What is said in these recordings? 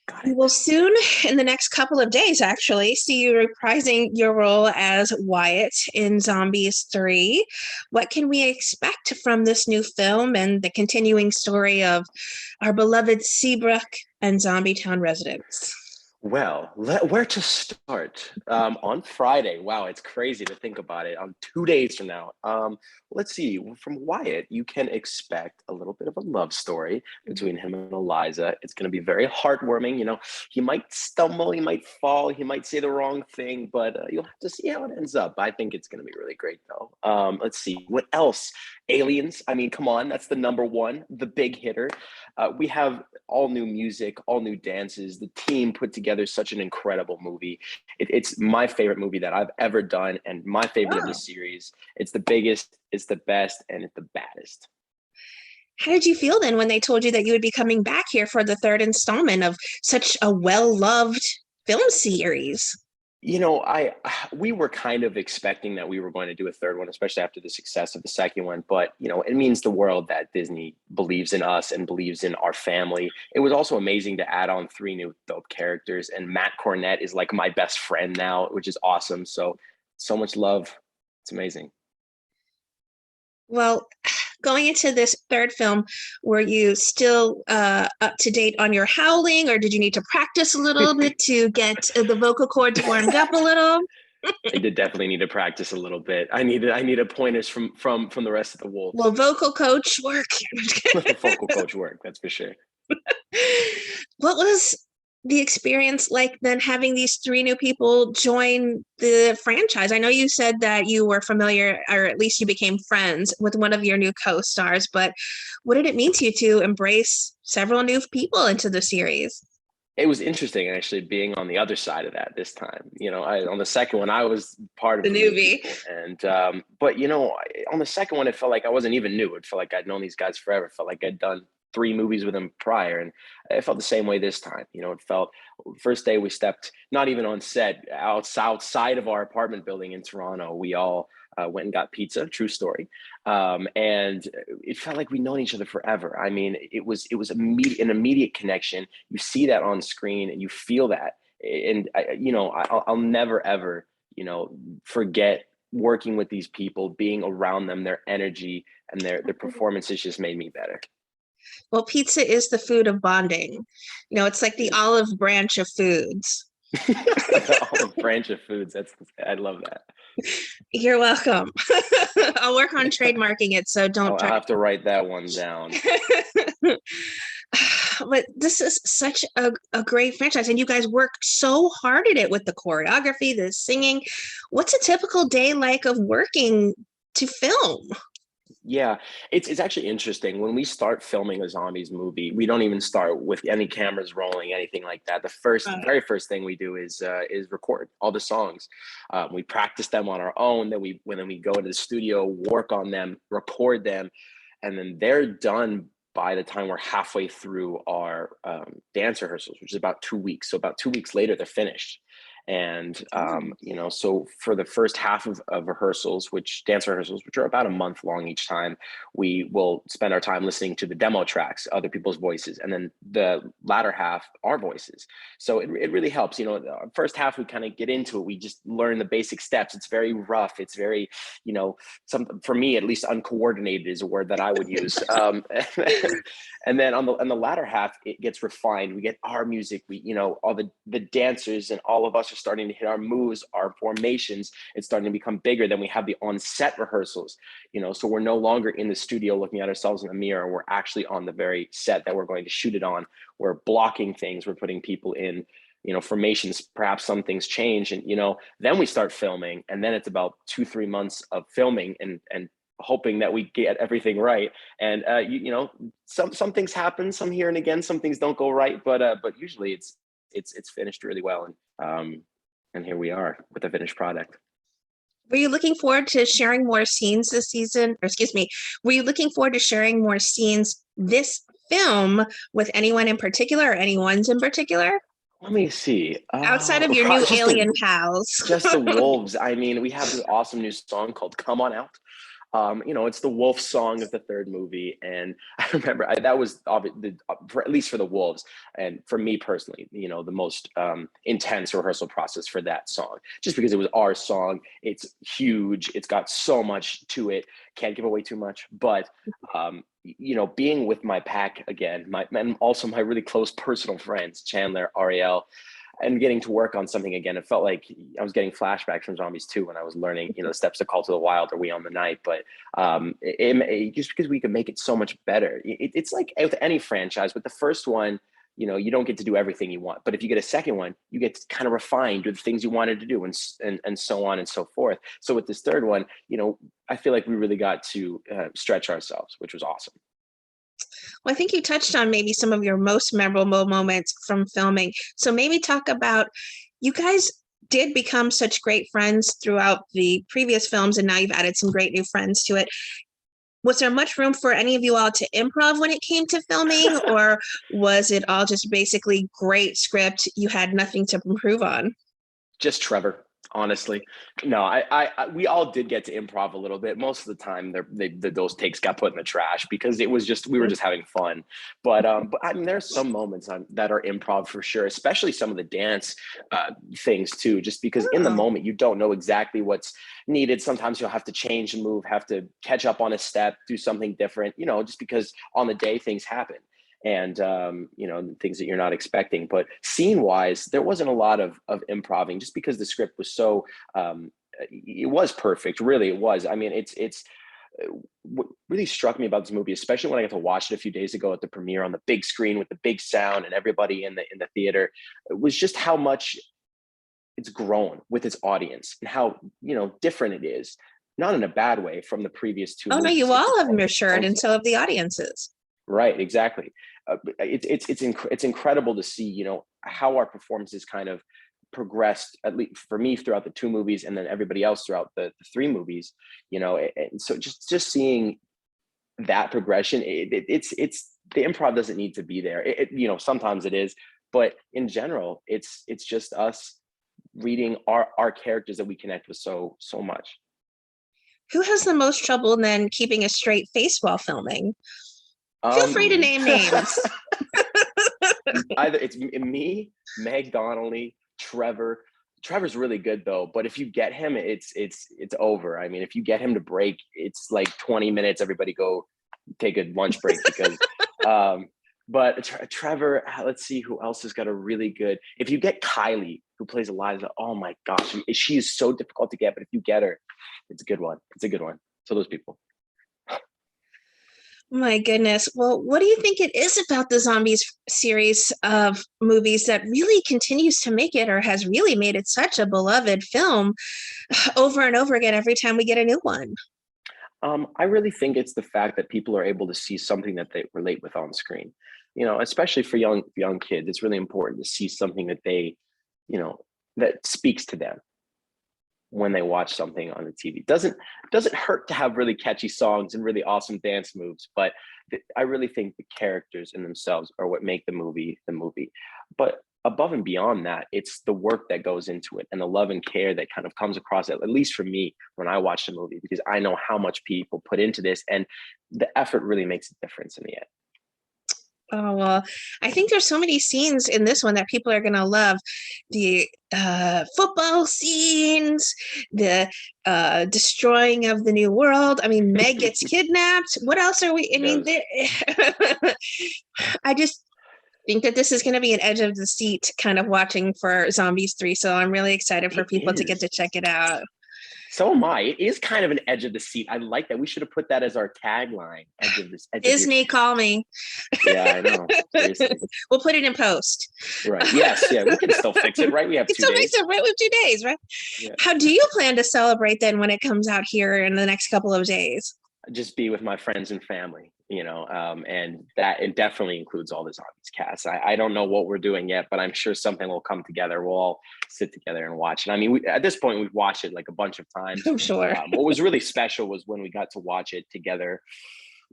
Got We it. will soon, in the next couple of days, actually, see you reprising your role as Wyatt in Zombies 3. What can we expect from this new film and the continuing story of our beloved Seabrook and Zombie Town residents? Well, where to start? On Friday. Wow, it's crazy to think about it. On 2 days from now. Let's see. From Wyatt, you can expect a little bit of a love story between him and Eliza. It's going to be very heartwarming. He might stumble, he might fall, he might say the wrong thing, but you'll have to see how it ends up. I think it's going to be really great, though. Let's see. What else? Aliens. I mean, come on. That's the number one, the big hitter. We have all new music, all new dances. The team put together such an incredible movie. It's my favorite movie that I've ever done, and my favorite of the Wow. series. It's the biggest, it's the best, and it's the baddest. How did you feel then when they told you that you would be coming back here for the third installment of such a well-loved film series? I we were kind of expecting that we were going to do a third one, especially after the success of the second one. But it means the world that Disney believes in us and believes in our family. It was also amazing to add on three new dope characters, and Matt Cornett is like my best friend now, which is awesome. So much love. It's amazing. Well, going into this third film, were you still up to date on your howling, or did you need to practice a little bit to get the vocal cords warmed up a little? I did definitely need to practice a little bit. I needed pointers from the rest of the Well, wolves. vocal coach work. Vocal coach work, that's for sure. What was the experience like then having these three new people join the franchise? I know you said that you were familiar, or at least you became friends with one of your new co-stars, but what did it mean to you to embrace several new people into the series? It was interesting actually being on the other side of that this time. On the second one, I was part The of the new newbie. people, and but on the second one, it felt like I wasn't even new. It felt like I'd known these guys forever. It felt like I'd done three movies with them prior, and it felt the same way this time. It felt first day we stepped not even on set outside of our apartment building in Toronto. We all went and got pizza. True story. And it felt like we'd known each other forever. I mean, it was an immediate connection. You see that on screen, and you feel that. And I'll never ever forget working with these people, being around them, their energy and their performances just made me better. Well, pizza is the food of bonding. It's like the olive branch of foods. The olive branch of foods. I love that. You're welcome. I'll work on trademarking it, so don't I'll try. have to write that one down. But this is such a great franchise, and you guys worked so hard at it with the choreography, the singing. What's a typical day like of working to film? Yeah, it's actually interesting. When we start filming a zombies movie, we don't even start with any cameras rolling, anything like that. Very first thing we do is record all the songs. We practice them on our own. Then we go into the studio, work on them, record them, and then they're done by the time we're halfway through our dance rehearsals, which is about 2 weeks. So about 2 weeks later, they're finished. And so for the first half of rehearsals, which dance rehearsals, which are about a month long each time, we will spend our time listening to the demo tracks, other people's voices, and then the latter half, our voices. So it really helps. The first half we kind of get into it, we just learn the basic steps. It's very rough. It's very, some for me at least, uncoordinated is a word that I would use. And then on the latter half, it gets refined. We get our music. All the dancers and all of us are starting to hit our moves, our formations. It's starting to become bigger. Then we have the on-set rehearsals. So we're no longer in the studio looking at ourselves in the mirror. We're actually on the very set that we're going to shoot it on. We're blocking things. We're putting people in formations. Perhaps some things change, and then we start filming, and then it's about 2-3 months of filming and hoping that we get everything right. And some things happen, some here and again, some things don't go right, but usually it's finished really well. And here we are with the finished product. Were you looking forward to sharing more scenes this season? Or excuse me, were you looking forward to sharing more scenes this film with anyone in particular, or anyone's in particular? Let me see. Outside of your new alien pals. Just the wolves. I mean, we have this awesome new song called "Come On Out." It's the wolf song of the third movie, and I remember that was for, at least for the wolves, and for me personally, the most intense rehearsal process for that song, just because it was our song. It's huge. It's got so much to it. Can't give away too much, but being with my pack again, and also my really close personal friends, Chandler, Ariel, and getting to work on something again. It felt like I was getting flashbacks from Zombies 2 when I was learning, the steps to Call to the Wild or We on the Night. But just because we could make it so much better. It's like with any franchise, with the first one, you don't get to do everything you want. But if you get a second one, you get to kind of refine, do the things you wanted to do, and so on and so forth. So with this third one, I feel like we really got to stretch ourselves, which was awesome. Well, I think you touched on maybe some of your most memorable moments from filming. So maybe talk about, you guys did become such great friends throughout the previous films, and now you've added some great new friends to it. Was there much room for any of you all to improv when it came to filming, or was it all just basically great script, you had nothing to improve on? Just Trevor, honestly. No, we all did get to improv a little bit. Most of the time, those takes got put in the trash because it was just we were just having fun. But I mean, there's some moments that are improv for sure, especially some of the dance things too. Just because in the moment you don't know exactly what's needed. Sometimes you'll have to change and move, have to catch up on a step, do something different. Just because on the day things happen. And things that you're not expecting. But scene wise, there wasn't a lot of improving, just because the script was so it was perfect. Really, it was. I mean, it's what really struck me about this movie, especially when I got to watch it a few days ago at the premiere on the big screen with the big sound and everybody in the theater, it was just how much it's grown with its audience and how different it is, not in a bad way, from the previous two Oh no, movies. you all have matured, and so have the audiences. Right, exactly. It's incredible to see how our performances kind of progressed, at least for me, throughout the two movies, and then everybody else throughout the three movies. And so just seeing that progression, it's the improv doesn't need to be there. Sometimes it is, but in general, it's just us reading our characters that we connect with so much. Who has the most trouble then keeping a straight face while filming? Feel free to Me. name names. Either it's me, Meg Donnelly, Trevor. Trevor's really good though, but if you get him, it's over. I mean, if you get him to break, it's like 20 minutes. Everybody go take a lunch break because. But Trevor, let's see who else has got a really good. If you get Kylie, who plays Eliza, oh my gosh, she is so difficult to get. But if you get her, it's a good one. It's a good one. So those people. My goodness. Well, what do you think it is about the Zombies series of movies that really continues to make it, or has really made it such a beloved film over and over again every time we get a new one? I really think it's the fact that people are able to see something that they relate with on screen. Especially for young kids, it's really important to see something that they, that speaks to them when they watch something on the TV. Doesn't hurt to have really catchy songs and really awesome dance moves, but I really think the characters in themselves are what make the movie the movie. But above and beyond that, it's the work that goes into it and the love and care that kind of comes across, at least for me, when I watch the movie, because I know how much people put into this, and the effort really makes a difference in the end. Oh, well, I think there's so many scenes in this one that people are going to love. The football scenes, the destroying of the new world. I mean, Meg gets kidnapped. What else are we? I mean, I just think that this is going to be an edge of the seat kind of watching for Zombies 3. So I'm really excited for people to get to check it out. So am I. It is kind of an edge of the seat. I like that. We should have put that as our tagline. Edge of this. Disney, call me. Yeah, I know. Seriously. We'll put it in post. Right. Yes. Yeah. We can still fix it, right? We have 2 days. Still fix it, right? We have 2 days, right? Yeah. How do you plan to celebrate then when it comes out here in the next couple of days? Just be with my friends and family, and that it definitely includes all the Zombies cast. I don't know what we're doing yet, but I'm sure something will come together. We'll all sit together and watch it. I mean, at this point, we've watched it like a bunch of times. I'm sure. What was really special was when we got to watch it together.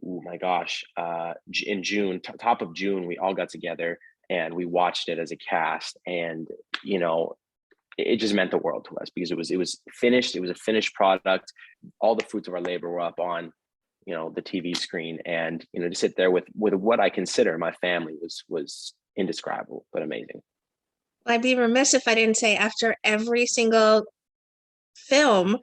Oh my gosh. In June, top of June, we all got together and we watched it as a cast, and, it just meant the world to us because it was finished. It was a finished product. All the fruits of our labor were up on, the TV screen, and to sit there with what I consider my family was indescribable but amazing. I'd be remiss if I didn't say after every single film,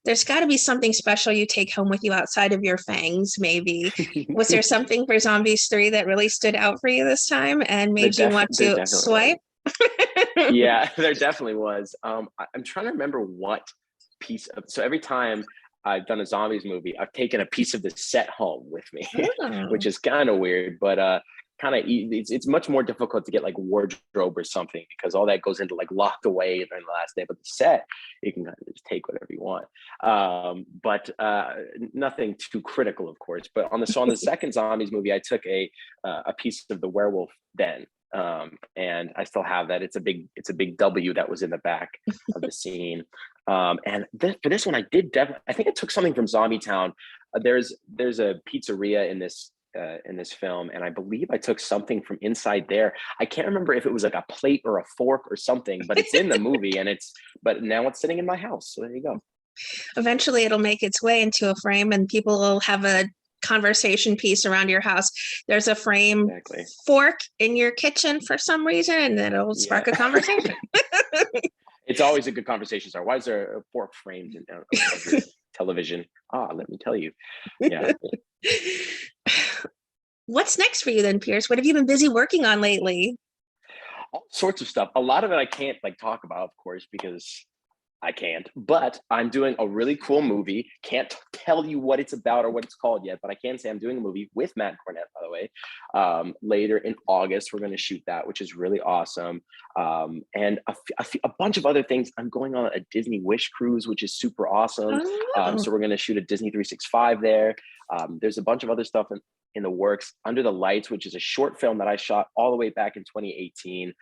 there's got to be something special you take home with you outside of your fangs, maybe. Was there something for Zombies 3 that really stood out for you this time and made you want There to definitely swipe? Yeah, there definitely was. I'm trying to remember what piece of. So every time I've done a zombies movie, I've taken a piece of the set home with me, which Oh. is kind of weird, but kind of it's much more difficult to get like wardrobe or something because all that goes into like locked away during the last day. But the set, you can kind of just take whatever you want. But nothing too critical, of course. But on the second zombies movie, I took a piece of the werewolf den. And I still have that. It's a big W that was in the back of the scene. And for this one, I did definitely. I think I took something from Zombie Town. There's a pizzeria in this film, and I believe I took something from inside there. I can't remember if it was like a plate or a fork or something, but it's in the movie, but now it's sitting in my house. So there you go. Eventually, it'll make its way into a frame, and people will have a conversation piece around your house. There's a frame fork in your kitchen for some reason, and then it'll spark a conversation. It's always a good conversation. So why is there a fork framed in television? Let me tell you. Yeah. What's next for you then, Pearce? What have you been busy working on lately? All sorts of stuff. A lot of it I can't talk about, of course, because I can't, but I'm doing a really cool movie. Can't tell you what it's about or what it's called yet, but I can say I'm doing a movie with Matt Cornett, by the way. Later in August, we're going to shoot that, which is really awesome. And a bunch of other things. I'm going on a Disney Wish cruise, which is super awesome. So we're going to shoot a Disney 365 there. There's a bunch of other stuff in the works. Under the Lights, which is a short film that I shot all the way back in 2018.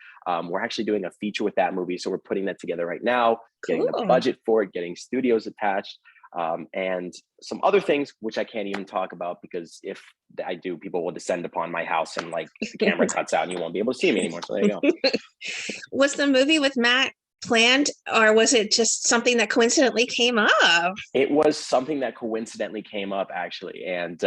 We're actually doing a feature with that movie. So we're putting that together right now, getting the budget for it, getting studios attached, and some other things, which I can't even talk about because if I do, people will descend upon my house and like the camera cuts out and you won't be able to see me anymore. So there you go. Was the movie with Matt planned, or was it just something that coincidentally came up? It was something that coincidentally came up, actually. And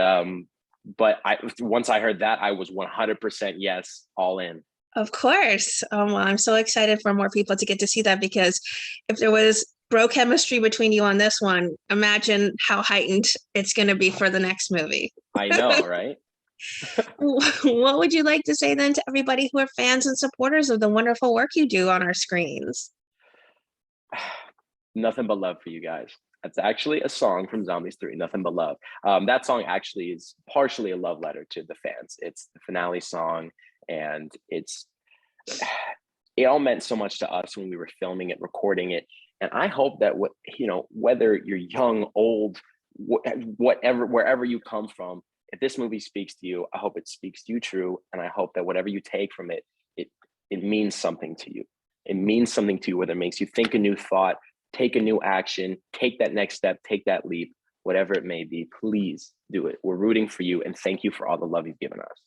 but once I heard that, I was 100% yes, all in. Of course. Well, I'm so excited for more people to get to see that, because if there was bro chemistry between you on this one, imagine how heightened it's going to be for the next movie. I know, right? What would you like to say then to everybody who are fans and supporters of the wonderful work you do on our screens? Nothing but love for you guys. That's actually a song from Zombies 3, Nothing But Love. That song actually is partially a love letter to the fans. It's the finale song, and it all meant so much to us when we were filming it, recording it. And I hope that whether you're young, old, whatever, wherever you come from, if this movie speaks to you, I hope it speaks to you true. And I hope that whatever you take from it, it means something to you. It means something to you, whether it makes you think a new thought, take a new action, take that next step, take that leap, whatever it may be. Please do it. We're rooting for you, and thank you for all the love you've given us.